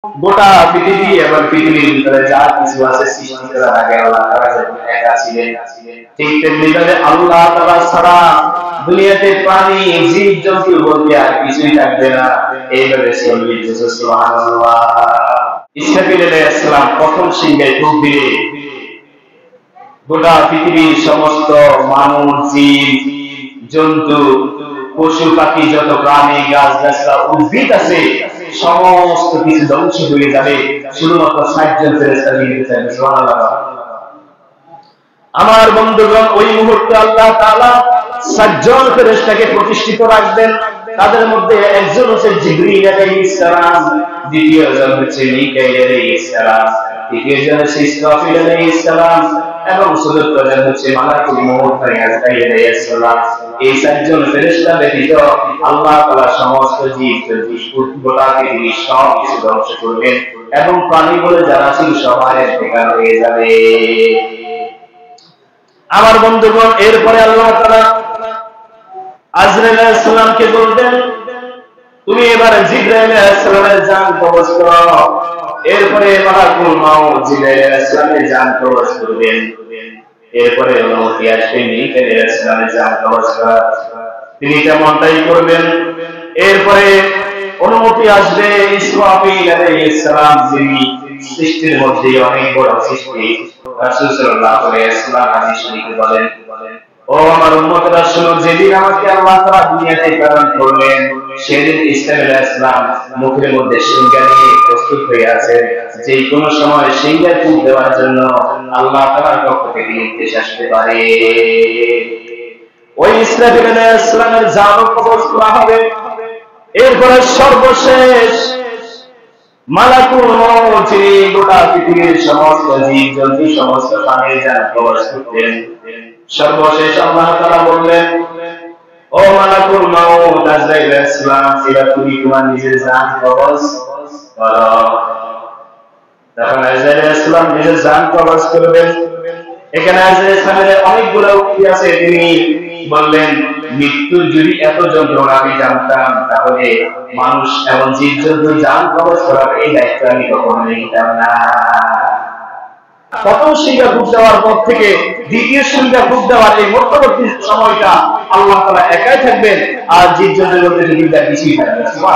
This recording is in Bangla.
গোটা পৃথিবী এবং পৃথিবীর ভিতরে যা কিছু আছে সৃষ্টি করার আগে আল্লাহ তাআলা যখন একা ছিলেন, ঠিক তেমনি ভাবে আল্লাহ তাআলা ছাড়া দুনিয়াতে প্রাণী জীব জন্তু বলতে আর কিছুই থাকবে না। এইভাবে চলবে। সুবহানাল্লাহ। ইসরাফিল আলাইহিস সালাম প্রথম সিংহায় ফুঁক দিলে গোটা পৃথিবীর সমস্ত মানুষ, জীব জন্তু, পশু পাখি, যত প্রাণী, গাছ গাছরা, উদ্ভিদ আছে সমস্ত কিছু ধ্বংস হয়ে যাবে। শুধুমাত্র 60 জন ফেরেশতা জীবিত থাকবে। সুবহানাল্লাহ। আমার বন্ধুগণ, ওই মুহূর্তে আল্লাহ তাআলা 60 জন ফেরেশতাকে প্রতিষ্ঠিত রাখবেন। তাদের মধ্যে একজন হচ্ছে জিবরীল আলাইহিস সালাম, দ্বিতীয় জন হচ্ছে মিকাঈল আলাইহিস সালাম, তৃতীয় জন হচ্ছে ইসরাফিল আলাইহিস সালাম এবং চতুর্থ জন হচ্ছে মালাকুল মউত আজরাইল আলাইহিস সালাম। এই 4 জন ফেরেশতা ব্যতীত আল্লাহ তাআলা সমস্ত জীব জন্তু গোটা পৃথিবীর সব কিছু ধ্বংস করবেন এবং প্রাণী বলে যারা ছিল সবাই বেকার হয়ে যাবে। আমার বন্ধুগণ, এরপরে আল্লাহ তাআলা আজরাইল আলাইহিস সালামকে বলবেন, তুমি এবার জিবরাইল আলাইহিস সালামের জান কবজ করো। এরপরে মালাকুল মউত জিবরাইল আলাইহিস সালামের জান কবজ করবেন। এরপরে অনুমতি আসবে মিকাঈল আলাইহিস সালামের জান কবজ করার, তিনি তেমনটাই করবেন। এরপরে অনুমতি আসবে ইসরাফিল আলাইহিস সালাম, যিনি সৃষ্টির মধ্যে অনেক বড় সৃষ্টি। রাসূল সাল্লাল্লাহু আলাইহি ওয়াসাল্লাম হাদিস শরীফে বলেন, ও আমার উম্মতরা শুনো, যেদিন আমাকে আল্লাহ তাআলা দুনিয়াতে প্রেরণ করলেন সেদিন ইসরাফিল আলাইহিস সালাম মুখের মধ্যে সিংহা নিয়ে প্রস্তুত হয়ে আছে। যে কোনো সময় সিংহা ফুঁক দেওয়ার জন্য আল্লাহ তাআলার পক্ষ থেকে নির্দেশ আসতে পারে। ওই ইসরাফিল আলাইহিস সালামের জান কবজ করা হবে। এরপরে সর্বশেষ মালাকুল মউত, যিনি গোটা পৃথিবীর সমস্ত জীব জন্তু সমস্ত প্রাণীর জান কবজ করতেন, সর্বশেষ আল্লাহ তাআলা বললেন, ও মালাকুল মউত আজরাইল আলাইহিস সালাম, এবার তুমি তোমার নিজের জান কবজ করো। তখন আজরাইল আলাইহিস সালাম নিজের জান কবজ করবেন। এখানে আজরাইল আলাইহিস সালামের অনেকগুলো উক্তি আছে। তিনি বললেন, মৃত্যুর যদি এত যন্ত্রণা আমি জানতাম তাহলে মানুষ এবং জীব জন্তু জান কবজ করার এই দায়িত্ব আমি কখনো নিতাম না। প্রথম সিংহা ফুঁক দেওয়ার পর থেকে দ্বিতীয় সিংহা ফুঁক দেওয়ার এই মধ্যবর্তী সময়টা আল্লাহ তাআলা একাই থাকবেন আর জীব জন্তুর মধ্যে কিছুই থাকবে না।